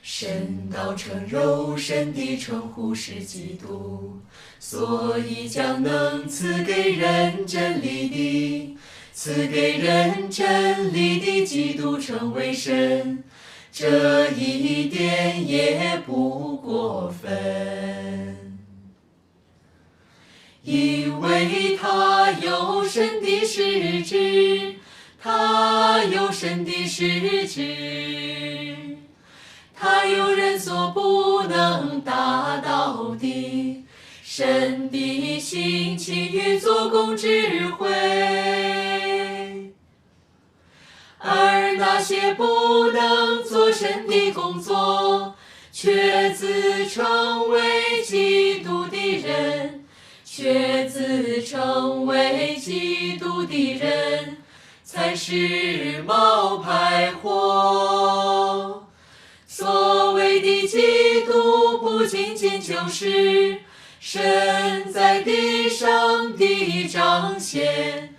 神道成肉身的称呼是基督，所以将能赐给人真理的基督成为神，这一点也不过分，因为他有神的实质，他有神的实质。他有人所不能达到的神的性情与做工智慧，而那些不能做神的工作，却自称为基督的人，才是冒牌货。所谓的基督不仅仅就是神在地上的彰显，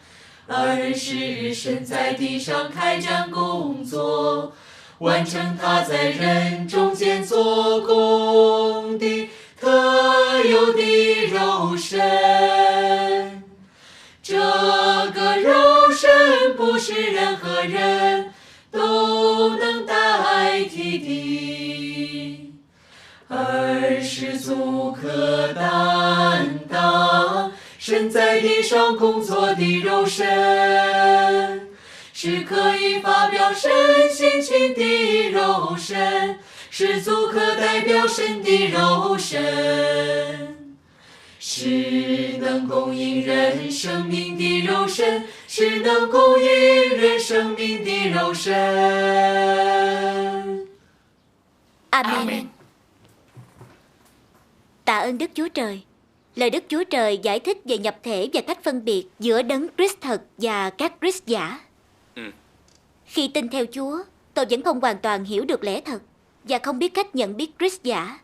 而是神在地上开展工作，完成他在人中间做工的特有的肉身。这个肉身不是任何人都能代替的，而是足可担当神在地上工作的肉身，是可以发表神性情的肉身，是足可代表神的肉身，是能供应人生命的肉身，是能供应人生命的肉身。Amen. Tạ ơn Đức Chúa Trời. Lời Đức Chúa Trời giải thích về nhập thể và cách phân biệt giữa đấng Christ thật và các Christ giả. Khi tin theo Chúa, tôi vẫn không hoàn toàn hiểu được lẽ thật và không biết cách nhận biết Christ giả.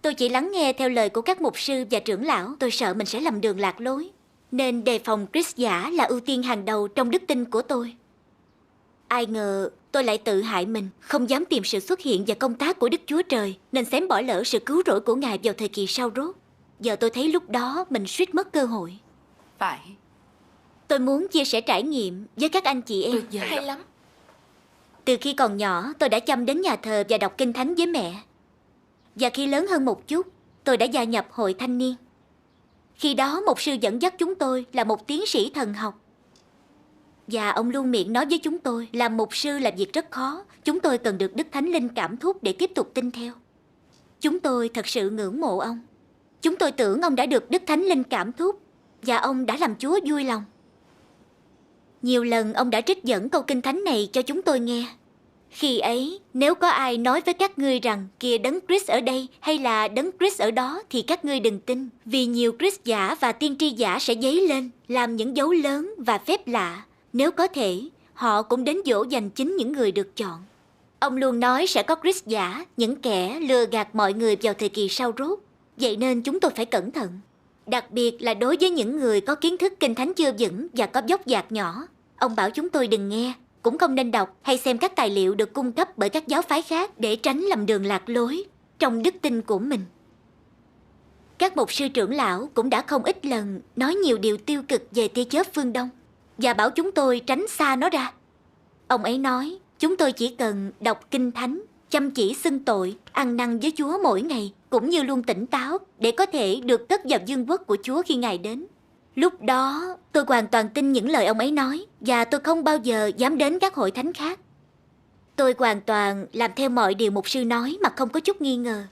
Tôi chỉ lắng nghe theo lời của các mục sư và trưởng lão. Tôi sợ mình sẽ lầm đường lạc lối, nên đề phòng Christ giả là ưu tiên hàng đầu trong đức tin của tôi. Ai ngờ tôi lại tự hại mình, không dám tìm sự xuất hiện và công tác của Đức Chúa Trời, nên xém bỏ lỡ sự cứu rỗi của Ngài vào thời kỳ sau rốt. Giờ tôi thấy lúc đó mình suýt mất cơ hội. Phải. Tôi muốn chia sẻ trải nghiệm với các anh chị em. Tuyệt vời. Hay lắm. Từ khi còn nhỏ, tôi đã chăm đến nhà thờ và đọc kinh thánh với mẹ. Và khi lớn hơn một chút, tôi đã gia nhập hội thanh niên. Khi đó, mục sư dẫn dắt chúng tôi là một tiến sĩ thần học. Và ông luôn miệng nói với chúng tôi, làm mục sư là việc rất khó. Chúng tôi cần được Đức Thánh Linh cảm thúc để tiếp tục tin theo. Chúng tôi thật sự ngưỡng mộ ông. Chúng tôi tưởng ông đã được Đức Thánh Linh cảm thúc, và ông đã làm Chúa vui lòng. Nhiều lần ông đã trích dẫn câu kinh thánh này cho chúng tôi nghe. Khi ấy, nếu có ai nói với các ngươi rằng kìa đấng Christ ở đây hay là đấng Christ ở đó, thì các ngươi đừng tin, vì nhiều Christ giả và tiên tri giả sẽ dấy lên, làm những dấu lớn và phép lạ. Nếu có thể, họ cũng đến dỗ dành chính những người được chọn. Ông luôn nói sẽ có Christ giả, những kẻ lừa gạt mọi người vào thời kỳ sau rốt. Vậy nên chúng tôi phải cẩn thận. Đặc biệt là đối với những người có kiến thức kinh thánh chưa vững và có dốc dạc nhỏ. Ông bảo chúng tôi đừng nghe, cũng không nên đọc hay xem các tài liệu được cung cấp bởi các giáo phái khác để tránh lầm đường lạc lối trong đức tin của mình. Các mục sư trưởng lão cũng đã không ít lần nói nhiều điều tiêu cực về tia chớp phương Đông và bảo chúng tôi tránh xa nó ra. Ông ấy nói chúng tôi chỉ cần đọc kinh thánh, chăm chỉ xưng tội, ăn năn với Chúa mỗi ngày, cũng như luôn tỉnh táo để có thể được cất vào vương quốc của Chúa khi Ngài đến. Lúc đó tôi hoàn toàn tin những lời ông ấy nói, và tôi không bao giờ dám đến các hội thánh khác. Tôi hoàn toàn làm theo mọi điều mục sư nói mà không có chút nghi ngờ.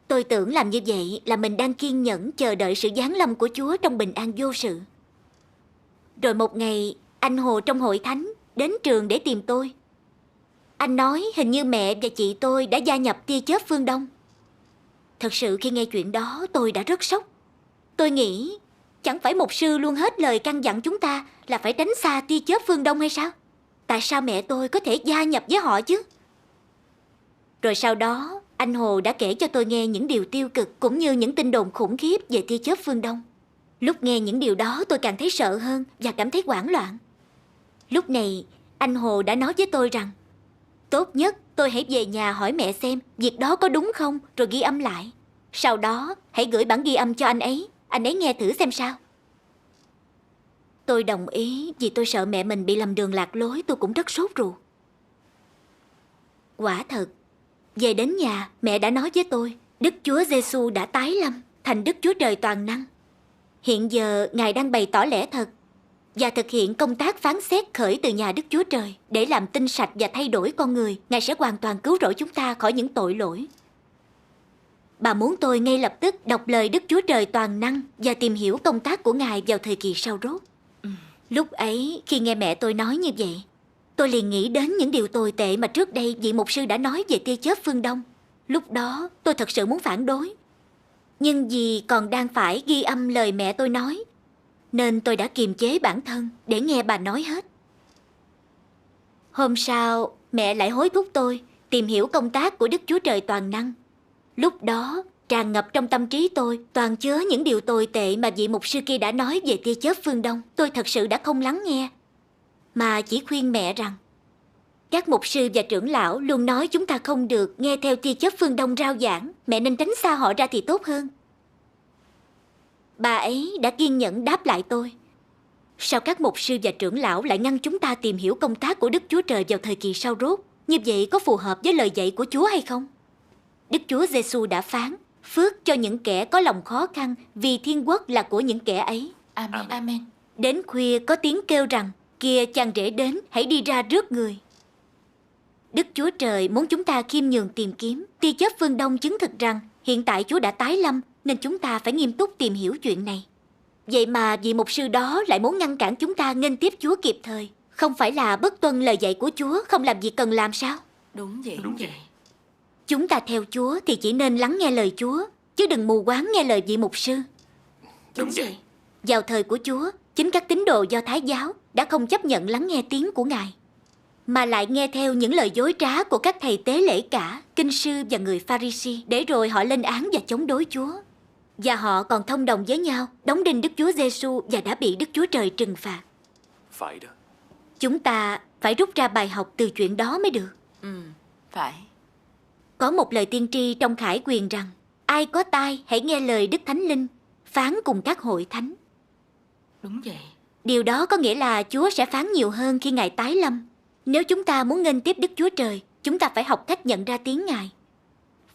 Tôi tưởng làm như vậy là mình đang kiên nhẫn chờ đợi sự giáng lâm của Chúa trong bình an vô sự. Rồi một ngày, anh Hồ trong hội thánh đến trường để tìm tôi. Anh nói hình như mẹ và chị tôi đã gia nhập tia chớp phương Đông. Thật sự khi nghe chuyện đó tôi đã rất sốc. Tôi nghĩ chẳng phải mục sư luôn hết lời căn dặn chúng ta là phải tránh xa tia chớp phương Đông hay sao? Tại sao mẹ tôi có thể gia nhập với họ chứ? Rồi sau đó anh Hồ đã kể cho tôi nghe những điều tiêu cực cũng như những tin đồn khủng khiếp về tia chớp phương Đông. Lúc nghe những điều đó tôi càng thấy sợ hơn và cảm thấy hoảng loạn. Lúc này anh Hồ đã nói với tôi rằng tốt nhất tôi hãy về nhà hỏi mẹ xem việc đó có đúng không, rồi ghi âm lại. Sau đó hãy gửi bản ghi âm cho anh ấy nghe thử xem sao. Tôi đồng ý vì tôi sợ mẹ mình bị lầm đường lạc lối. Tôi cũng rất sốt ruột. Quả thật, về đến nhà mẹ đã nói với tôi Đức Chúa Giêsu đã tái lâm thành Đức Chúa Trời toàn năng. Hiện giờ Ngài đang bày tỏ lẽ thật và thực hiện công tác phán xét khởi từ nhà Đức Chúa Trời để làm tinh sạch và thay đổi con người. Ngài sẽ hoàn toàn cứu rỗi chúng ta khỏi những tội lỗi. Bà muốn tôi ngay lập tức đọc lời Đức Chúa Trời toàn năng và tìm hiểu công tác của Ngài vào thời kỳ sau rốt. Lúc ấy, khi nghe mẹ tôi nói như vậy, tôi liền nghĩ đến những điều tồi tệ mà trước đây vị mục sư đã nói về tia chớp phương Đông. Lúc đó, tôi thật sự muốn phản đối. Nhưng vì còn đang phải ghi âm lời mẹ tôi nói, nên tôi đã kiềm chế bản thân để nghe bà nói hết. Hôm sau, mẹ lại hối thúc tôi tìm hiểu công tác của Đức Chúa Trời toàn năng. Lúc đó, tràn ngập trong tâm trí tôi toàn chứa những điều tồi tệ mà vị mục sư kia đã nói về tia chớp phương Đông. Tôi thật sự đã không lắng nghe, mà chỉ khuyên mẹ rằng các mục sư và trưởng lão luôn nói chúng ta không được nghe theo tia chớp phương Đông rao giảng. Mẹ nên tránh xa họ ra thì tốt hơn. Bà ấy đã kiên nhẫn đáp lại tôi. Sao các mục sư và trưởng lão lại ngăn chúng ta tìm hiểu công tác của Đức Chúa Trời vào thời kỳ sau rốt? Như vậy có phù hợp với lời dạy của Chúa hay không? Đức Chúa Giêsu đã phán, phước cho những kẻ có lòng khó khăn, vì thiên quốc là của những kẻ ấy. Amen. Amen. Đến khuya có tiếng kêu rằng, kìa chàng rể đến, hãy đi ra rước người. Đức Chúa Trời muốn chúng ta khiêm nhường tìm kiếm. Tia chớp phương Đông chứng thực rằng hiện tại Chúa đã tái lâm, nên chúng ta phải nghiêm túc tìm hiểu chuyện này. Vậy mà vị mục sư đó lại muốn ngăn cản chúng ta nghênh tiếp Chúa kịp thời. Không phải là bất tuân lời dạy của Chúa, không làm việc cần làm sao? Đúng vậy. Đúng vậy. Chúng ta theo Chúa thì chỉ nên lắng nghe lời Chúa, chứ đừng mù quáng nghe lời vị mục sư. Đúng vậy. Vào thời của Chúa, chính các tín đồ Do Thái giáo đã không chấp nhận lắng nghe tiếng của Ngài, mà lại nghe theo những lời dối trá của các thầy tế lễ cả, kinh sư và người Pha-ri-si, để rồi họ lên án và chống đối Chúa. Và họ còn thông đồng với nhau đóng đinh Đức Chúa Giêsu và đã bị Đức Chúa Trời trừng phạt. Phải đó. Chúng ta phải rút ra bài học từ chuyện đó mới được. Phải. Có một lời tiên tri trong Khải Quyền rằng, ai có tai hãy nghe lời Đức Thánh Linh phán cùng các hội thánh. Đúng vậy. Điều đó có nghĩa là Chúa sẽ phán nhiều hơn khi Ngài tái lâm. Nếu chúng ta muốn nghênh tiếp Đức Chúa Trời, chúng ta phải học cách nhận ra tiếng Ngài.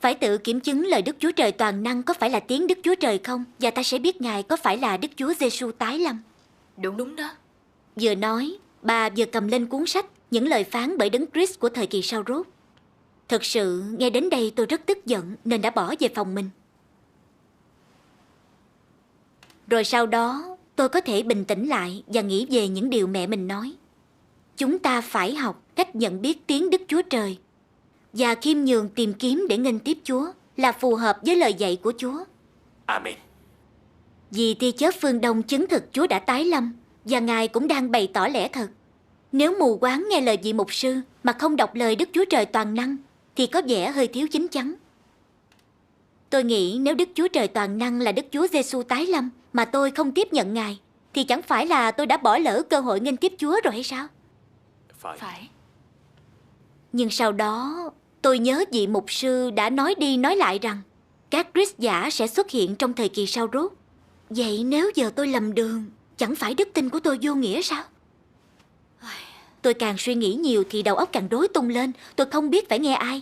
Phải tự kiểm chứng lời Đức Chúa Trời toàn năng có phải là tiếng Đức Chúa Trời không, và ta sẽ biết Ngài có phải là Đức Chúa Giêsu tái lâm. Đúng đó. Vừa nói, bà vừa cầm lên cuốn sách những lời phán bởi Đấng Christ của thời kỳ sau rốt. Thực sự, nghe đến đây tôi rất tức giận nên đã bỏ về phòng mình. Rồi sau đó, tôi có thể bình tĩnh lại và nghĩ về những điều mẹ mình nói. Chúng ta phải học cách nhận biết tiếng Đức Chúa Trời và khiêm nhường tìm kiếm để nghênh tiếp Chúa là phù hợp với lời dạy của Chúa. Amen. Vì tia chớp phương Đông chứng thực Chúa đã tái lâm và Ngài cũng đang bày tỏ lẽ thật. Nếu mù quáng nghe lời vị mục sư mà không đọc lời Đức Chúa Trời toàn năng thì có vẻ hơi thiếu chín chắn. Tôi nghĩ nếu Đức Chúa Trời toàn năng là Đức Chúa Giêsu tái lâm mà tôi không tiếp nhận Ngài, thì chẳng phải là tôi đã bỏ lỡ cơ hội nghênh tiếp Chúa rồi hay sao? Phải. Nhưng sau đó, tôi nhớ vị mục sư đã nói đi nói lại rằng các Christ giả sẽ xuất hiện trong thời kỳ sau rốt. Vậy nếu giờ tôi lầm đường, chẳng phải đức tin của tôi vô nghĩa sao? Tôi càng suy nghĩ nhiều thì đầu óc càng rối tung lên. Tôi không biết phải nghe ai.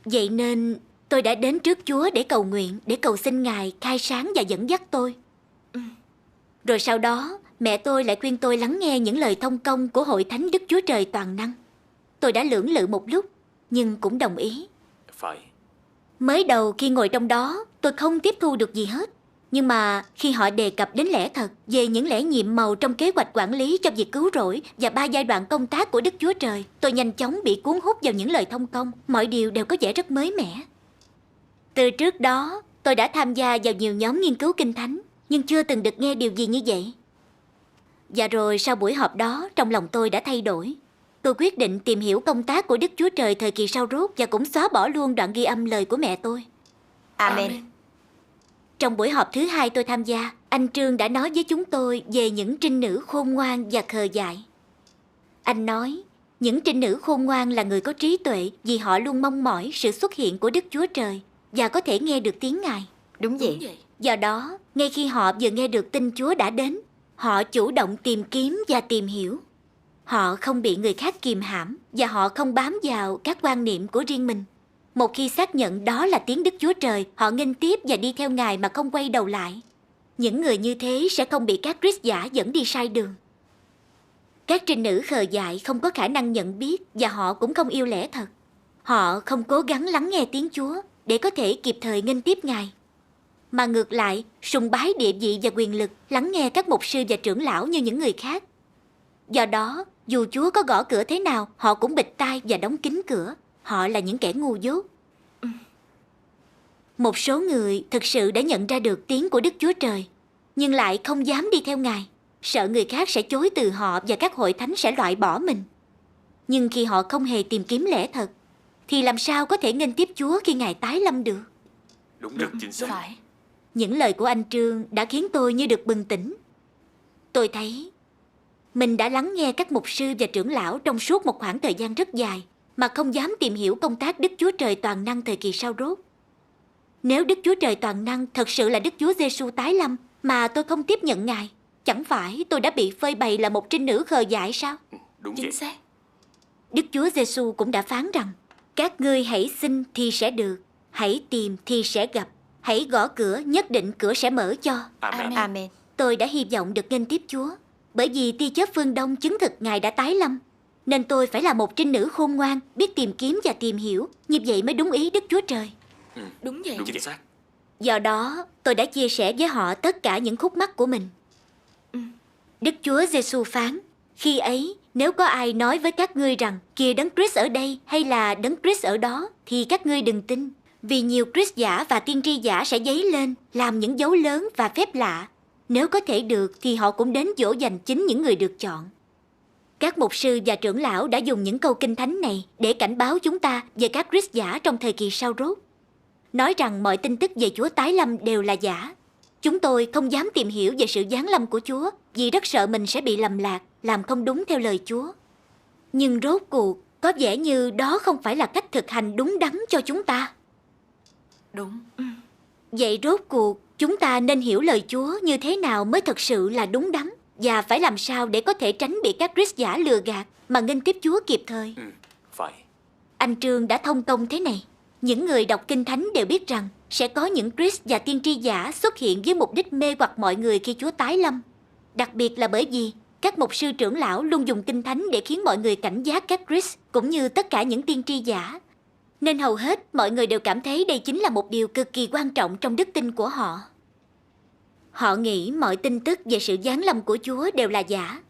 Vậy nên tôi đã đến trước Chúa để cầu nguyện, để cầu xin Ngài khai sáng và dẫn dắt tôi. Rồi sau đó, mẹ tôi lại khuyên tôi lắng nghe những lời thông công của Hội Thánh Đức Chúa Trời toàn năng. Tôi đã lưỡng lự một lúc, nhưng cũng đồng ý. Phải. Mới đầu khi ngồi trong đó, tôi không tiếp thu được gì hết. Nhưng mà khi họ đề cập đến lẽ thật về những lẽ nhiệm màu trong kế hoạch quản lý cho việc cứu rỗi và 3 giai đoạn công tác của Đức Chúa Trời, tôi nhanh chóng bị cuốn hút vào những lời thông công. Mọi điều đều có vẻ rất mới mẻ. Từ trước đó, tôi đã tham gia vào nhiều nhóm nghiên cứu Kinh Thánh, nhưng chưa từng được nghe điều gì như vậy. Và rồi sau buổi họp đó, trong lòng tôi đã thay đổi. Tôi quyết định tìm hiểu công tác của Đức Chúa Trời thời kỳ sau rốt và cũng xóa bỏ luôn đoạn ghi âm lời của mẹ tôi. Amen. Trong buổi họp thứ 2 tôi tham gia, anh Trương đã nói với chúng tôi về những trinh nữ khôn ngoan và khờ dại. Anh nói, Những trinh nữ khôn ngoan là người có trí tuệ vì họ luôn mong mỏi sự xuất hiện của Đức Chúa Trời và có thể nghe được tiếng Ngài. Đúng vậy. Do đó, ngay khi họ vừa nghe được tin Chúa đã đến, họ chủ động tìm kiếm và tìm hiểu. Họ không bị người khác kìm hãm và họ không bám vào các quan niệm của riêng mình. Một khi xác nhận đó là tiếng Đức Chúa Trời, họ nghênh tiếp và đi theo Ngài mà không quay đầu lại. Những người như thế sẽ không bị các Christ giả dẫn đi sai đường. Các trinh nữ khờ dại không có khả năng nhận biết và họ cũng không yêu lẽ thật. Họ không cố gắng lắng nghe tiếng Chúa để có thể kịp thời nghênh tiếp Ngài, mà ngược lại sùng bái địa vị và quyền lực, lắng nghe các mục sư và trưởng lão như những người khác. Do đó, dù Chúa có gõ cửa thế nào, họ cũng bịt tai và đóng kín cửa. Họ là những kẻ ngu dốt. Một số người thực sự đã nhận ra được tiếng của Đức Chúa Trời, nhưng lại không dám đi theo Ngài, sợ người khác sẽ chối từ họ và các hội thánh sẽ loại bỏ mình. Nhưng khi họ không hề tìm kiếm lẽ thật, thì làm sao có thể nghênh tiếp Chúa khi Ngài tái lâm được? Đúng rất chính xác. Phải. Những lời của anh Trương đã khiến tôi như được bừng tỉnh. Tôi thấy mình đã lắng nghe các mục sư và trưởng lão trong suốt một khoảng thời gian rất dài mà không dám tìm hiểu công tác Đức Chúa Trời toàn năng thời kỳ sau rốt. Nếu Đức Chúa Trời toàn năng thật sự là Đức Chúa Giêsu tái lâm mà tôi không tiếp nhận Ngài, chẳng phải tôi đã bị phơi bày là một trinh nữ khờ dại sao? Đúng vậy. Chính xác. Đức Chúa Giêsu cũng đã phán rằng: các ngươi hãy xin thì sẽ được, hãy tìm thì sẽ gặp, hãy gõ cửa nhất định cửa sẽ mở cho. Amen. Amen. Tôi đã hy vọng được nghênh tiếp Chúa, bởi vì tia chớp phương Đông chứng thực Ngài đã tái lâm. Nên tôi phải là một trinh nữ khôn ngoan, biết tìm kiếm và tìm hiểu, như vậy mới đúng ý Đức Chúa Trời. Đúng vậy. Đúng chính xác. Do đó, tôi đã chia sẻ với họ tất cả những khúc mắc của mình. Đức Chúa Giêsu phán: khi ấy, nếu có ai nói với các ngươi rằng kìa Đấng Christ ở đây hay là Đấng Christ ở đó, thì các ngươi đừng tin. Vì nhiều Christ giả và tiên tri giả sẽ dấy lên, làm những dấu lớn và phép lạ. Nếu có thể được thì họ cũng đến dỗ dành chính những người được chọn. Các mục sư và trưởng lão đã dùng những câu kinh thánh này để cảnh báo chúng ta về các Christ giả trong thời kỳ sau rốt, nói rằng mọi tin tức về Chúa tái lâm đều là giả. Chúng tôi không dám tìm hiểu về sự giáng lâm của Chúa vì rất sợ mình sẽ bị lầm lạc, làm không đúng theo lời Chúa. Nhưng rốt cuộc, có vẻ như đó không phải là cách thực hành đúng đắn cho chúng ta. Đúng. Vậy rốt cuộc, chúng ta nên hiểu lời Chúa như thế nào mới thực sự là đúng đắn, và phải làm sao để có thể tránh bị các Christ giả lừa gạt mà nghênh tiếp Chúa kịp thời. Phải. Anh Trương đã thông công thế này. Những người đọc Kinh Thánh đều biết rằng sẽ có những Christ và tiên tri giả xuất hiện với mục đích mê hoặc mọi người khi Chúa tái lâm. Đặc biệt là bởi vì các mục sư trưởng lão luôn dùng Kinh Thánh để khiến mọi người cảnh giác các Christ cũng như tất cả những tiên tri giả. Nên hầu hết mọi người đều cảm thấy đây chính là một điều cực kỳ quan trọng trong đức tin của họ. Họ nghĩ mọi tin tức về sự giáng lâm của Chúa đều là giả.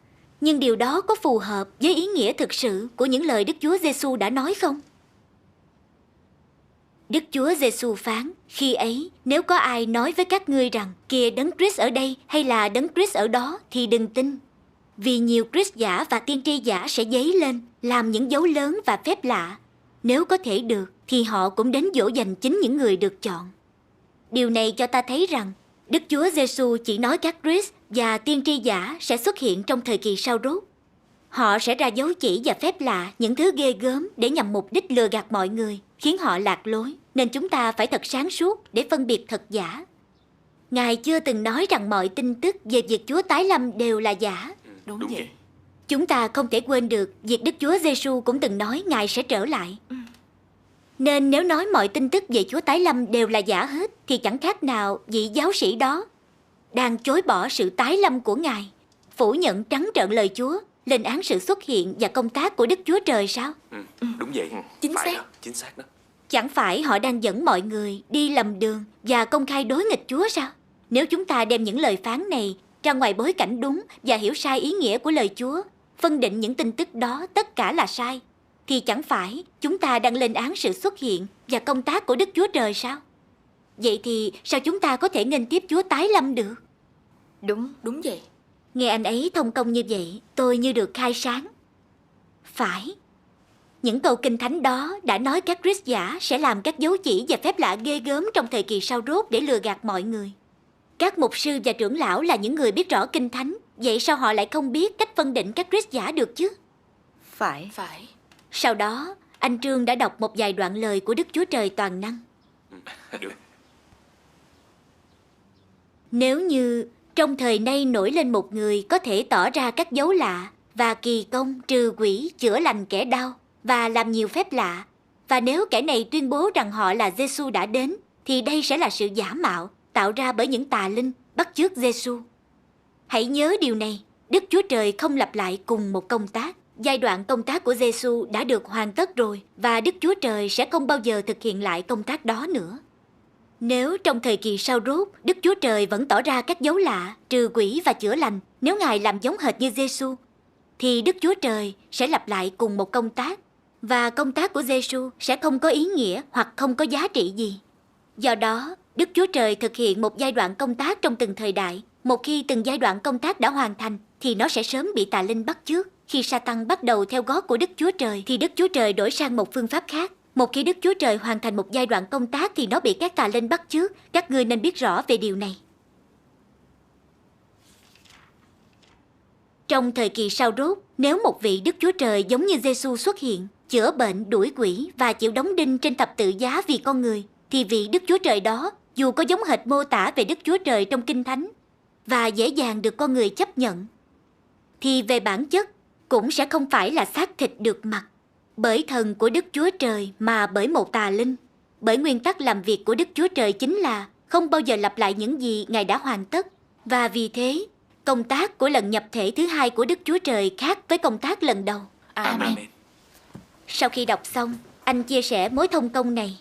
Nhưng điều đó có phù hợp với ý nghĩa thực sự của những lời Đức Chúa Giêsu đã nói không? Đức Chúa Giêsu phán: khi ấy, nếu có ai nói với các ngươi rằng kìa Đấng Christ ở đây hay là Đấng Christ ở đó, thì đừng tin. Vì nhiều Christ giả và tiên tri giả sẽ dấy lên, làm những dấu lớn và phép lạ. Nếu có thể được, thì họ cũng đến dỗ dành chính những người được chọn. Điều này cho ta thấy rằng Đức Chúa Giêsu chỉ nói các Christ và tiên tri giả sẽ xuất hiện trong thời kỳ sau rốt. Họ sẽ ra dấu chỉ và phép lạ, những thứ ghê gớm để nhằm mục đích lừa gạt mọi người, khiến họ lạc lối. Nên chúng ta phải thật sáng suốt để phân biệt thật giả. Ngài chưa từng nói rằng mọi tin tức về việc Chúa tái lâm đều là giả. Đúng Đúng vậy. vậy. Chúng ta không thể quên được việc Đức Chúa Giêsu cũng từng nói Ngài sẽ trở lại. Nên nếu nói mọi tin tức về Chúa tái lâm đều là giả hết, thì chẳng khác nào vị giáo sĩ đó đang chối bỏ sự tái lâm của Ngài, phủ nhận trắng trợn lời Chúa, lên án sự xuất hiện và công tác của Đức Chúa Trời sao? Đúng vậy. Chính Phải xác. đó. Chính xác đó. Chẳng phải họ đang dẫn mọi người đi lầm đường và công khai đối nghịch Chúa sao? Nếu chúng ta đem những lời phán này ra ngoài bối cảnh đúng và hiểu sai ý nghĩa của lời Chúa, phân định những tin tức đó tất cả là sai, thì chẳng phải chúng ta đang lên án sự xuất hiện và công tác của Đức Chúa Trời sao? Vậy thì sao chúng ta có thể nghênh tiếp Chúa tái lâm được? Đúng vậy. Nghe anh ấy thông công như vậy, tôi như được khai sáng. Phải. Những câu kinh thánh đó đã nói các Christ giả sẽ làm các dấu chỉ và phép lạ ghê gớm trong thời kỳ sau rốt để lừa gạt mọi người. Các mục sư và trưởng lão là những người biết rõ kinh thánh, vậy sao họ lại không biết cách phân định các Christ giả được chứ? Phải. Phải. Sau đó, anh Trương đã đọc một vài đoạn lời của Đức Chúa Trời toàn năng. Được. Nếu như trong thời nay nổi lên một người có thể tỏ ra các dấu lạ và kỳ công trừ quỷ, chữa lành kẻ đau và làm nhiều phép lạ, và nếu kẻ này tuyên bố rằng họ là Giêsu đã đến, thì đây sẽ là sự giả mạo tạo ra bởi những tà linh bắt chước Giêsu. Hãy nhớ điều này, Đức Chúa Trời không lặp lại cùng một công tác. Giai đoạn công tác của Giêsu đã được hoàn tất rồi, và Đức Chúa Trời sẽ không bao giờ thực hiện lại công tác đó nữa. Nếu trong thời kỳ sau rốt, Đức Chúa Trời vẫn tỏ ra các dấu lạ, trừ quỷ và chữa lành, nếu Ngài làm giống hệt như Giêsu, thì Đức Chúa Trời sẽ lặp lại cùng một công tác, và công tác của Giêsu sẽ không có ý nghĩa hoặc không có giá trị gì. Do đó, Đức Chúa Trời thực hiện một giai đoạn công tác trong từng thời đại. Một khi từng giai đoạn công tác đã hoàn thành, thì nó sẽ sớm bị tà linh bắt chước. Khi Sa-tăng bắt đầu theo gót của Đức Chúa Trời, thì Đức Chúa Trời đổi sang một phương pháp khác. Một khi Đức Chúa Trời hoàn thành một giai đoạn công tác, thì nó bị các tà linh bắt chước. Các ngươi nên biết rõ về điều này. Trong thời kỳ sau rốt, nếu một vị Đức Chúa Trời giống như Giêsu xuất hiện, chữa bệnh, đuổi quỷ và chịu đóng đinh trên thập tự giá vì con người, thì vị Đức Chúa Trời đó, dù có giống hệt mô tả về Đức Chúa Trời trong Kinh Thánh và dễ dàng được con người chấp nhận, thì về bản chất cũng sẽ không phải là xác thịt được mặc bởi thần của Đức Chúa Trời mà bởi một tà linh. Bởi nguyên tắc làm việc của Đức Chúa Trời chính là không bao giờ lặp lại những gì Ngài đã hoàn tất. Và vì thế, công tác của lần nhập thể thứ hai của Đức Chúa Trời khác với công tác lần đầu. Amen. Sau khi đọc xong, anh chia sẻ mối thông công này.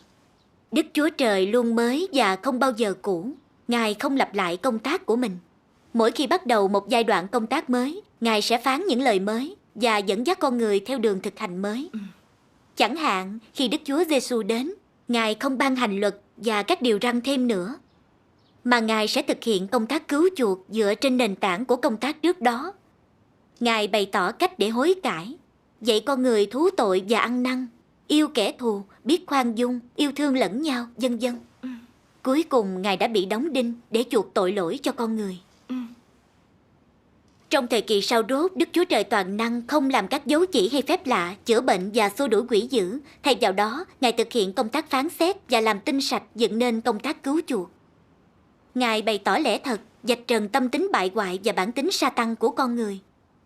Đức Chúa Trời luôn mới và không bao giờ cũ. Ngài không lặp lại công tác của mình. Mỗi khi bắt đầu một giai đoạn công tác mới, Ngài sẽ phán những lời mới và dẫn dắt con người theo đường thực hành mới. Chẳng hạn, khi Đức Chúa Giêsu đến, Ngài không ban hành luật và các điều răn thêm nữa, mà Ngài sẽ thực hiện công tác cứu chuộc dựa trên nền tảng của công tác trước đó. Ngài bày tỏ cách để hối cải, dạy con người thú tội và ăn năn, yêu kẻ thù, biết khoan dung, yêu thương lẫn nhau, vân vân. Cuối cùng, Ngài đã bị đóng đinh để chuộc tội lỗi cho con người. Trong thời kỳ sau rốt, Đức Chúa Trời toàn năng không làm các dấu chỉ hay phép lạ, chữa bệnh và xua đuổi quỷ dữ. Thay vào đó, Ngài thực hiện công tác phán xét và làm tinh sạch dựng nên công tác cứu chuộc. Ngài bày tỏ lẽ thật, vạch trần tâm tính bại hoại và bản tính sa tăng của con người.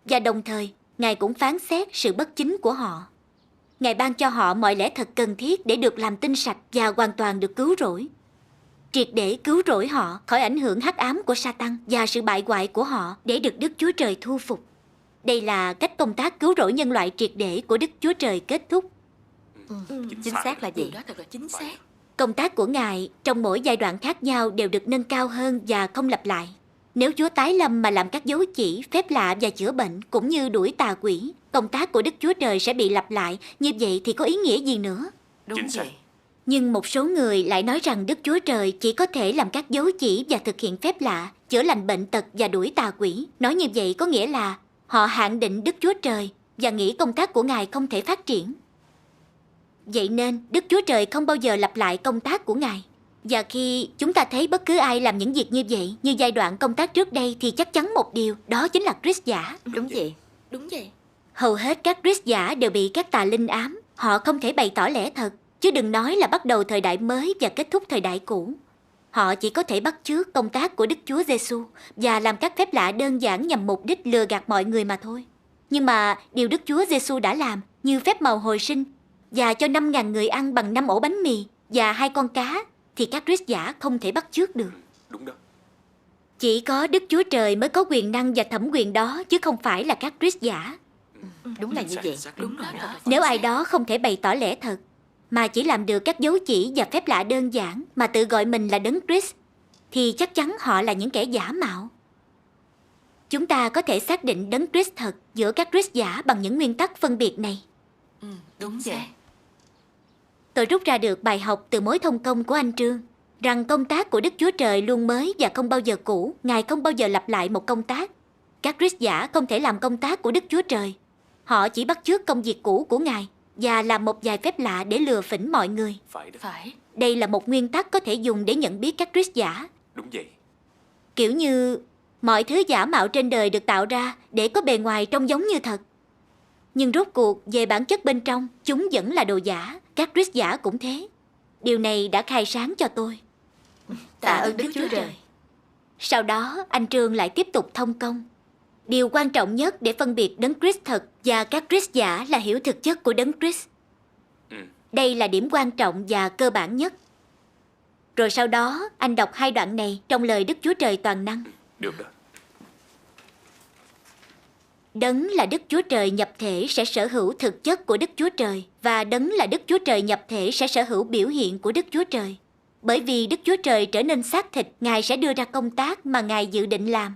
Và đồng thời, Ngài cũng phán xét sự bất chính của họ. Ngài ban cho họ mọi lẽ thật cần thiết để được làm tinh sạch và hoàn toàn được cứu rỗi. Triệt để cứu rỗi họ khỏi ảnh hưởng hắc ám của Sa-tăng và sự bại hoại của họ để được Đức Chúa Trời thu phục. Đây là cách công tác cứu rỗi nhân loại triệt để của Đức Chúa Trời kết thúc. Chính xác là gì? Đó thật là chính xác. Công tác của Ngài trong mỗi giai đoạn khác nhau đều được nâng cao hơn và không lặp lại. Nếu Chúa tái lâm mà làm các dấu chỉ, phép lạ và chữa bệnh cũng như đuổi tà quỷ, công tác của Đức Chúa Trời sẽ bị lặp lại. Như vậy thì có ý nghĩa gì nữa? Đúng vậy. Nhưng một số người lại nói rằng Đức Chúa Trời chỉ có thể làm các dấu chỉ và thực hiện phép lạ, chữa lành bệnh tật và đuổi tà quỷ. Nói như vậy có nghĩa là họ hạn định Đức Chúa Trời và nghĩ công tác của Ngài không thể phát triển. Vậy nên Đức Chúa Trời không bao giờ lặp lại công tác của Ngài. Và khi chúng ta thấy bất cứ ai làm những việc như vậy, như giai đoạn công tác trước đây, thì chắc chắn một điều, đó chính là Christ giả. Đúng vậy. Đúng vậy. Hầu hết các Christ giả đều bị các tà linh ám. Họ không thể bày tỏ lẽ thật, chứ đừng nói là bắt đầu thời đại mới và kết thúc thời đại cũ. Họ chỉ có thể bắt chước công tác của Đức Chúa Giêsu và làm các phép lạ đơn giản nhằm mục đích lừa gạt mọi người mà thôi. Nhưng mà điều Đức Chúa Giêsu đã làm, như phép màu hồi sinh và cho 5.000 người ăn bằng 5 ổ bánh mì và 2 con cá, thì các Christ giả không thể bắt chước được. Đúng đó. Chỉ có Đức Chúa Trời mới có quyền năng và thẩm quyền đó, chứ không phải là các Christ giả. Đúng là như vậy. Đúng rồi đó. Nếu ai đó không thể bày tỏ lẽ thật, mà chỉ làm được các dấu chỉ và phép lạ đơn giản mà tự gọi mình là Đấng Christ, thì chắc chắn họ là những kẻ giả mạo. Chúng ta có thể xác định Đấng Christ thật giữa các Christ giả bằng những nguyên tắc phân biệt này. Đúng vậy. Tôi rút ra được bài học từ mối thông công của anh Trương, rằng công tác của Đức Chúa Trời luôn mới và không bao giờ cũ. Ngài không bao giờ lặp lại một công tác. Các Christ giả không thể làm công tác của Đức Chúa Trời. Họ chỉ bắt chước công việc cũ của Ngài và làm một vài phép lạ để lừa phỉnh mọi người. Phải đó. Phải. Đây là một nguyên tắc có thể dùng để nhận biết các Christ giả. Đúng vậy. Kiểu như mọi thứ giả mạo trên đời được tạo ra để có bề ngoài trông giống như thật. Nhưng rốt cuộc về bản chất bên trong, chúng vẫn là đồ giả, các Christ giả cũng thế. Điều này đã khai sáng cho tôi. Tạ ơn Đức Chúa Trời. Sau đó, anh Trương lại tiếp tục thông công. Điều quan trọng nhất để phân biệt đấng Christ thật và các Christ giả là hiểu thực chất của đấng Christ. Đây là điểm quan trọng và cơ bản nhất. Rồi sau đó, anh đọc 2 đoạn này trong lời Đức Chúa Trời toàn năng. Được đó. Đấng là Đức Chúa Trời nhập thể sẽ sở hữu thực chất của Đức Chúa Trời, và đấng là Đức Chúa Trời nhập thể sẽ sở hữu biểu hiện của Đức Chúa Trời. Bởi vì Đức Chúa Trời trở nên xác thịt, Ngài sẽ đưa ra công tác mà Ngài dự định làm.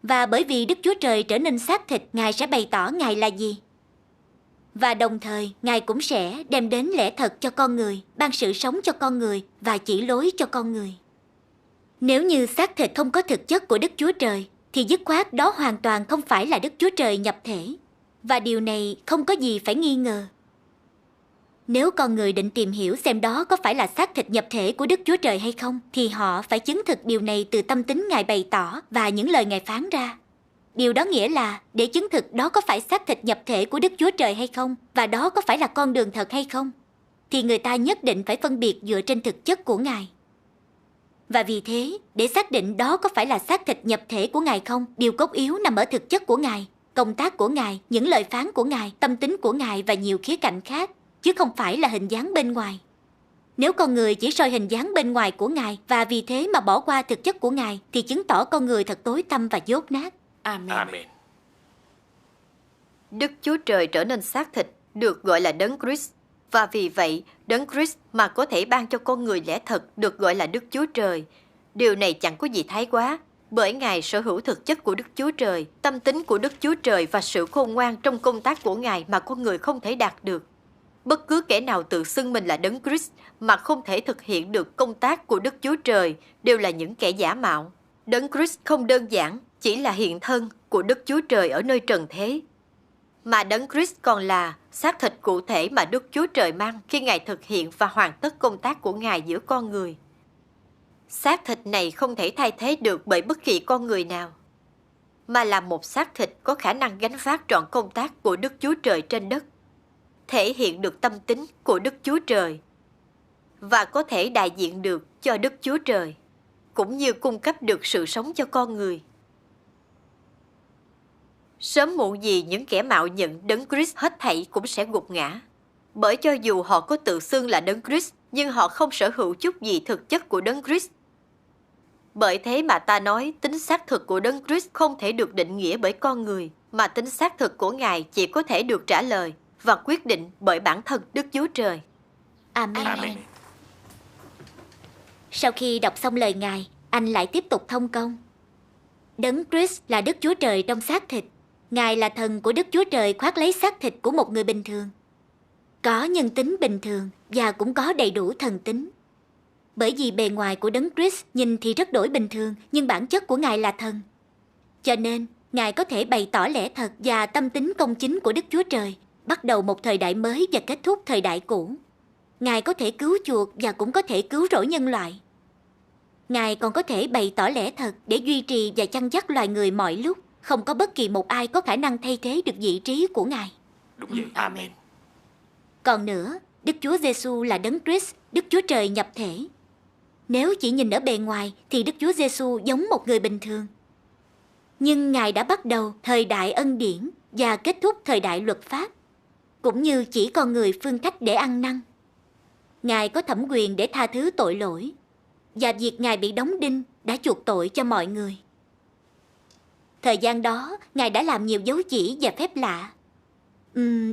Và bởi vì Đức Chúa Trời trở nên xác thịt, Ngài sẽ bày tỏ Ngài là gì. Và đồng thời, Ngài cũng sẽ đem đến lẽ thật cho con người, ban sự sống cho con người và chỉ lối cho con người. Nếu như xác thịt không có thực chất của Đức Chúa Trời, thì dứt khoát đó hoàn toàn không phải là Đức Chúa Trời nhập thể. Và điều này không có gì phải nghi ngờ. Nếu con người định tìm hiểu xem đó có phải là xác thịt nhập thể của Đức Chúa Trời hay không, thì họ phải chứng thực điều này từ tâm tính Ngài bày tỏ và những lời Ngài phán ra. Điều đó nghĩa là để chứng thực đó có phải xác thịt nhập thể của Đức Chúa Trời hay không, và đó có phải là con đường thật hay không, thì người ta nhất định phải phân biệt dựa trên thực chất của Ngài. Và vì thế, để xác định đó có phải là xác thịt nhập thể của Ngài không, điều cốt yếu nằm ở thực chất của Ngài, công tác của Ngài, những lời phán của Ngài, tâm tính của Ngài và nhiều khía cạnh khác, chứ không phải là hình dáng bên ngoài. Nếu con người chỉ soi hình dáng bên ngoài của Ngài và vì thế mà bỏ qua thực chất của Ngài, thì chứng tỏ con người thật tối tăm và dốt nát. Amen. Amen. Đức Chúa Trời trở nên xác thịt được gọi là đấng Christ, và vì vậy đấng Christ mà có thể ban cho con người lẽ thật được gọi là Đức Chúa Trời. Điều này chẳng có gì thái quá, bởi Ngài sở hữu thực chất của Đức Chúa Trời, tâm tính của Đức Chúa Trời và sự khôn ngoan trong công tác của Ngài mà con người không thể đạt được. Bất cứ kẻ nào tự xưng mình là đấng Christ mà không thể thực hiện được công tác của Đức Chúa Trời đều là những kẻ giả mạo. Đấng Christ không đơn giản chỉ là hiện thân của Đức Chúa Trời ở nơi trần thế, mà đấng Christ còn là xác thịt cụ thể mà Đức Chúa Trời mang khi Ngài thực hiện và hoàn tất công tác của Ngài giữa con người. Xác thịt này không thể thay thế được bởi bất kỳ con người nào, mà là một xác thịt có khả năng gánh vác trọn công tác của Đức Chúa Trời trên đất, thể hiện được tâm tính của Đức Chúa Trời và có thể đại diện được cho Đức Chúa Trời, cũng như cung cấp được sự sống cho con người. Sớm muộn gì những kẻ mạo nhận đấng Christ hết thảy cũng sẽ gục ngã. Bởi cho dù họ có tự xưng là đấng Christ, nhưng họ không sở hữu chút gì thực chất của đấng Christ. Bởi thế mà ta nói tính xác thực của đấng Christ không thể được định nghĩa bởi con người, mà tính xác thực của Ngài chỉ có thể được trả lời và quyết định bởi bản thân Đức Chúa Trời. Amen. Amen. Sau khi đọc xong lời Ngài, anh lại tiếp tục thông công. Đấng Christ là Đức Chúa Trời trong xác thịt. Ngài là thần của Đức Chúa Trời khoác lấy xác thịt của một người bình thường. Có nhân tính bình thường và cũng có đầy đủ thần tính. Bởi vì bề ngoài của đấng Christ nhìn thì rất đổi bình thường, nhưng bản chất của Ngài là thần. Cho nên, Ngài có thể bày tỏ lẽ thật và tâm tính công chính của Đức Chúa Trời, bắt đầu một thời đại mới và kết thúc thời đại cũ. Ngài có thể cứu chuộc và cũng có thể cứu rỗi nhân loại. Ngài còn có thể bày tỏ lẽ thật để duy trì và chăn dắt loài người mọi lúc. Không có bất kỳ một ai có khả năng thay thế được vị trí của Ngài. Đúng vậy. Amen. Còn nữa, Đức Chúa Giêsu là đấng Christ, Đức Chúa Trời nhập thể. Nếu chỉ nhìn ở bề ngoài thì Đức Chúa Giêsu giống một người bình thường. Nhưng Ngài đã bắt đầu thời đại ân điển và kết thúc thời đại luật pháp, cũng như chỉ con người phương cách để ăn năn. Ngài có thẩm quyền để tha thứ tội lỗi, và việc Ngài bị đóng đinh đã chuộc tội cho mọi người. Thời gian đó, Ngài đã làm nhiều dấu chỉ và phép lạ,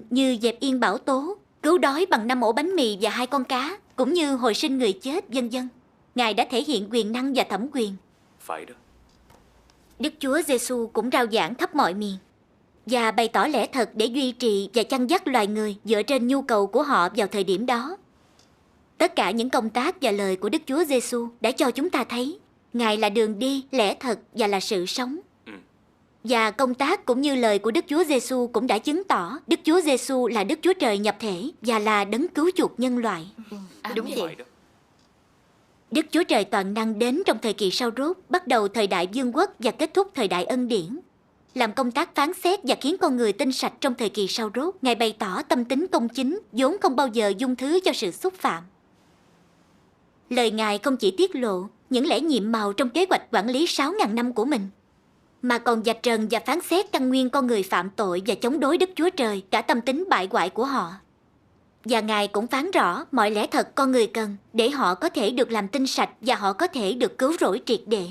như dẹp yên bão tố, cứu đói bằng 5 ổ bánh mì và 2 con cá, cũng như hồi sinh người chết, vân vân. Ngài đã thể hiện quyền năng và thẩm quyền. Phải đó. Đức Chúa Giêsu cũng rao giảng khắp mọi miền và bày tỏ lẽ thật để duy trì và chăn dắt loài người dựa trên nhu cầu của họ vào thời điểm đó. Tất cả những công tác và lời của Đức Chúa Giêsu đã cho chúng ta thấy Ngài là đường đi, lẽ thật và là sự sống. Và công tác cũng như lời của Đức Chúa Giêsu cũng đã chứng tỏ Đức Chúa Giêsu là Đức Chúa Trời nhập thể và là đấng cứu chuộc nhân loại. Đúng vậy. Phải đó. Đức Chúa Trời toàn năng đến trong thời kỳ sau rốt, bắt đầu thời đại vương quốc và kết thúc thời đại ân điển. làm công tác phán xét và khiến con người tinh sạch trong thời kỳ sau rốt. Ngài bày tỏ tâm tính công chính, vốn không bao giờ dung thứ cho sự xúc phạm. Lời Ngài không chỉ tiết lộ những lẽ nhiệm màu trong kế hoạch quản lý 6.000 năm của mình, mà còn vạch trần và phán xét căn nguyên con người phạm tội và chống đối Đức Chúa Trời, cả tâm tính bại hoại của họ. Và Ngài cũng phán rõ mọi lẽ thật con người cần để họ có thể được làm tinh sạch và họ có thể được cứu rỗi triệt để.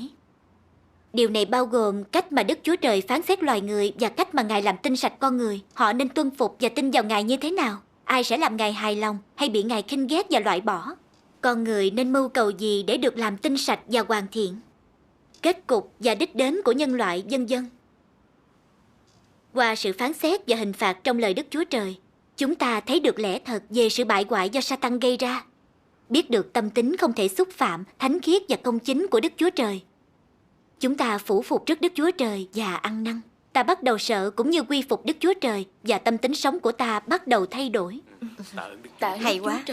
Điều này bao gồm cách mà Đức Chúa Trời phán xét loài người và cách mà Ngài làm tinh sạch con người. Họ nên tuân phục và tin vào Ngài như thế nào? Ai sẽ làm Ngài hài lòng hay bị Ngài khinh ghét và loại bỏ? Con người nên mưu cầu gì để được làm tinh sạch và hoàn thiện? Kết cục và đích đến của nhân loại, vân vân. Qua sự phán xét và hình phạt trong lời Đức Chúa Trời, chúng ta thấy được lẽ thật về sự bại hoại do Satan gây ra, biết được tâm tính không thể xúc phạm, thánh khiết và công chính của Đức Chúa Trời. Chúng ta phủ phục trước Đức Chúa Trời và ăn năn. Ta bắt đầu sợ cũng như quy phục Đức Chúa Trời và tâm tính sống của ta bắt đầu thay đổi. Hay quá.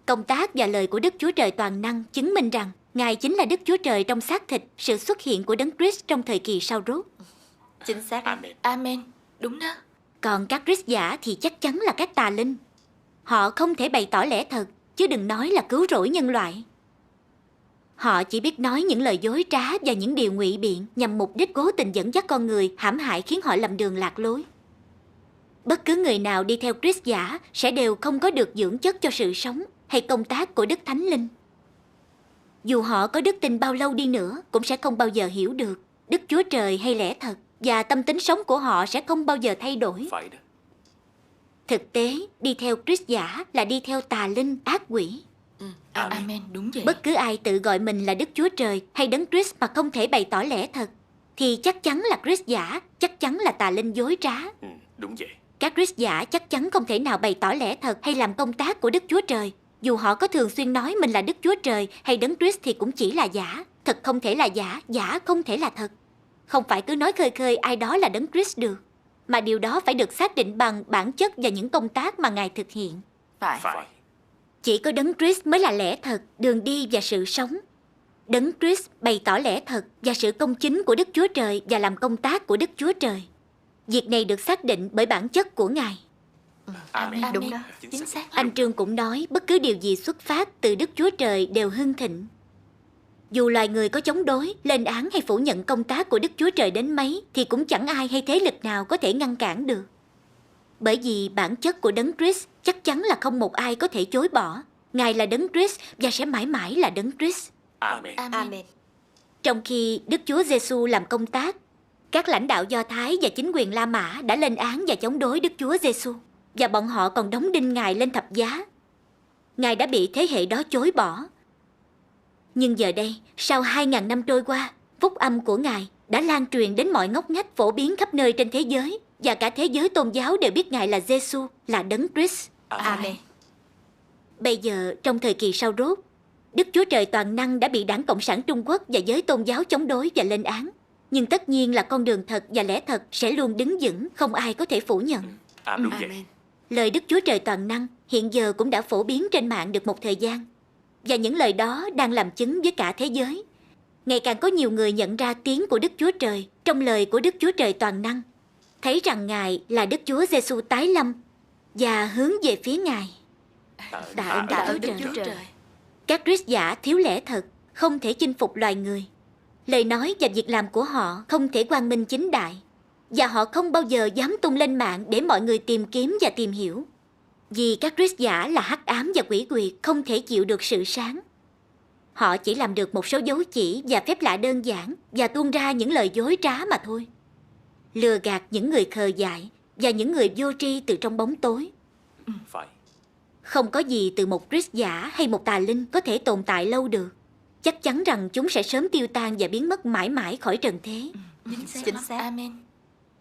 Công tác và lời của Đức Chúa Trời toàn năng chứng minh rằng Ngài chính là Đức Chúa Trời trong xác thịt, sự xuất hiện của Đấng Christ trong thời kỳ sau rốt. Chính xác. Amen. Amen. Đúng đó. Còn các Christ giả thì chắc chắn là các tà linh. Họ không thể bày tỏ lẽ thật, chứ đừng nói là cứu rỗi nhân loại. Họ chỉ biết nói những lời dối trá và những điều ngụy biện nhằm mục đích cố tình dẫn dắt con người, hãm hại khiến họ lầm đường lạc lối. Bất cứ người nào đi theo Christ giả sẽ đều không có được dưỡng chất cho sự sống hay công tác của Đức Thánh Linh. Dù họ có đức tin bao lâu đi nữa cũng sẽ không bao giờ hiểu được Đức Chúa Trời hay lẽ thật, và tâm tính sống của họ sẽ không bao giờ thay đổi. Phải đó. Thực tế, đi theo Christ giả là đi theo tà linh, ác quỷ. Amen. Đúng vậy. Bất cứ ai tự gọi mình là Đức Chúa Trời hay Đấng Christ mà không thể bày tỏ lẽ thật thì chắc chắn là Christ giả, chắc chắn là tà linh dối trá. Đúng vậy. Các Christ giả chắc chắn không thể nào bày tỏ lẽ thật hay làm công tác của Đức Chúa Trời. Dù họ có thường xuyên nói mình là Đức Chúa Trời hay Đấng Christ thì cũng chỉ là giả. Thật không thể là giả, giả không thể là thật. Không phải cứ nói khơi khơi ai đó là Đấng Christ được, mà điều đó phải được xác định bằng bản chất và những công tác mà Ngài thực hiện. Phải. Chỉ có Đấng Christ mới là lẽ thật, đường đi và sự sống. Đấng Christ bày tỏ lẽ thật và sự công chính của Đức Chúa Trời và làm công tác của Đức Chúa Trời. Việc này được xác định bởi bản chất của Ngài. Amen. Đúng đó. Chính xác. Anh Trương cũng nói bất cứ điều gì xuất phát từ Đức Chúa Trời đều hưng thịnh. Dù loài người có chống đối, lên án hay phủ nhận công tác của Đức Chúa Trời đến mấy thì cũng chẳng ai hay thế lực nào có thể ngăn cản được. Bởi vì bản chất của Đấng Christ chắc chắn là không một ai có thể chối bỏ. Ngài là Đấng Christ và sẽ mãi mãi là Đấng Christ. Amen. Amen. Trong khi Đức Chúa Giêsu làm công tác, các lãnh đạo Do Thái và chính quyền La Mã đã lên án và chống đối Đức Chúa Giêsu, và bọn họ còn đóng đinh Ngài lên thập giá. Ngài đã bị thế hệ đó chối bỏ. Nhưng giờ đây, sau 2.000 năm trôi qua, phúc âm của Ngài đã lan truyền đến mọi ngóc ngách, phổ biến khắp nơi trên thế giới, và cả thế giới tôn giáo đều biết Ngài là Giêsu, là Đấng Christ. Amen. Bây giờ, trong thời kỳ sau rốt, Đức Chúa Trời toàn năng đã bị Đảng Cộng sản Trung Quốc và giới tôn giáo chống đối và lên án. Nhưng tất nhiên là con đường thật và lẽ thật sẽ luôn đứng vững, không ai có thể phủ nhận. Đúng vậy. Amen. Lời Đức Chúa Trời toàn năng hiện giờ cũng đã phổ biến trên mạng được một thời gian. Và những lời đó đang làm chứng với cả thế giới. Ngày càng có nhiều người nhận ra tiếng của Đức Chúa Trời trong lời của Đức Chúa Trời toàn năng, thấy rằng Ngài là Đức Chúa Giêsu tái lâm và hướng về phía Ngài. Tạ ơn Đức Chúa Trời. Các Christ giả thiếu lẽ thật, không thể chinh phục loài người. Lời nói và việc làm của họ không thể quang minh chính đại, và họ không bao giờ dám tung lên mạng để mọi người tìm kiếm và tìm hiểu. Vì các Christ giả là hắc ám và quỷ quyệt, không thể chịu được sự sáng. Họ chỉ làm được một số dấu chỉ và phép lạ đơn giản và tuôn ra những lời dối trá mà thôi. Lừa gạt những người khờ dại và những người vô tri từ trong bóng tối. Phải. Không có gì từ một Christ giả hay một tà linh có thể tồn tại lâu được. Chắc chắn rằng chúng sẽ sớm tiêu tan và biến mất mãi mãi khỏi trần thế. Chính xác. Amen.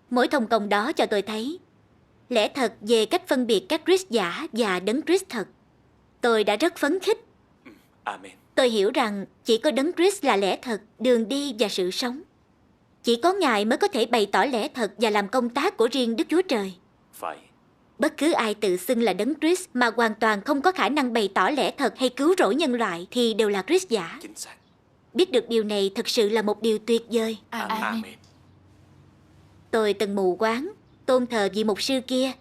Mỗi thông công đó cho tôi thấy lẽ thật về cách phân biệt các Christ giả và Đấng Christ thật. Tôi đã rất phấn khích. Amen. Tôi hiểu rằng chỉ có Đấng Christ là lẽ thật, đường đi và sự sống. Chỉ có Ngài mới có thể bày tỏ lẽ thật và làm công tác của riêng Đức Chúa Trời. Phải. Bất cứ ai tự xưng là Đấng Christ mà hoàn toàn không có khả năng bày tỏ lẽ thật hay cứu rỗi nhân loại thì đều là Christ giả. Chính xác. Biết được điều này thật sự là một điều tuyệt vời. Amen. Amen. Tôi từng mù quáng, tôn thờ vị mục sư kia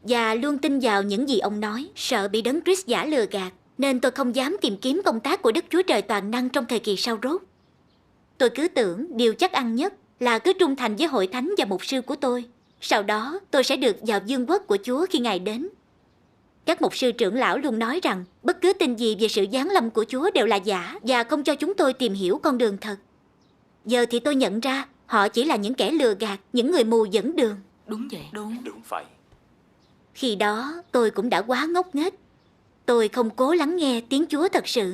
và luôn tin vào những gì ông nói, sợ bị Đấng Christ giả lừa gạt, nên tôi không dám tìm kiếm công tác của Đức Chúa Trời toàn năng trong thời kỳ sau rốt. Tôi cứ tưởng điều chắc ăn nhất là cứ trung thành với hội thánh và mục sư của tôi. Sau đó tôi sẽ được vào vương quốc của Chúa khi Ngài đến. Các mục sư trưởng lão luôn nói rằng bất cứ tin gì về sự giáng lâm của Chúa đều là giả và không cho chúng tôi tìm hiểu con đường thật. Giờ thì tôi nhận ra họ chỉ là những kẻ lừa gạt, những người mù dẫn đường. Đúng vậy. Đúng. Đúng vậy. Khi đó tôi cũng đã quá ngốc nghếch. Tôi không cố lắng nghe tiếng Chúa thật sự,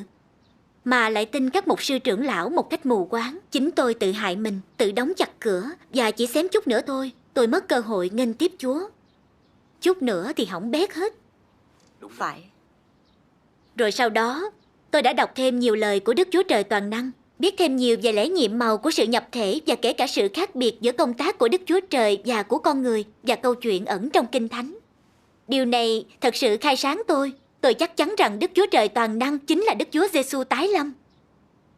mà lại tin các mục sư trưởng lão một cách mù quáng. Chính tôi tự hại mình, tự đóng chặt cửa, và chỉ xém chút nữa thôi, tôi mất cơ hội nghênh tiếp Chúa. Chút nữa thì hỏng bét hết. Đúng rồi. Phải. Rồi sau đó, tôi đã đọc thêm nhiều lời của Đức Chúa Trời toàn năng, biết thêm nhiều về lẽ nhiệm màu của sự nhập thể và kể cả sự khác biệt giữa công tác của Đức Chúa Trời và của con người và câu chuyện ẩn trong Kinh Thánh. Điều này thật sự khai sáng tôi. Tôi chắc chắn rằng Đức Chúa Trời toàn năng chính là Đức Chúa Giêsu tái lâm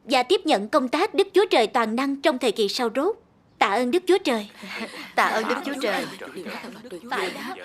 và tiếp nhận công tác Đức Chúa Trời toàn năng trong thời kỳ sau rốt. Tạ ơn Đức Chúa Trời. Tạ ơn Đức Chúa Trời. Điều đó thật là tuyệt Phải vời đó. đó.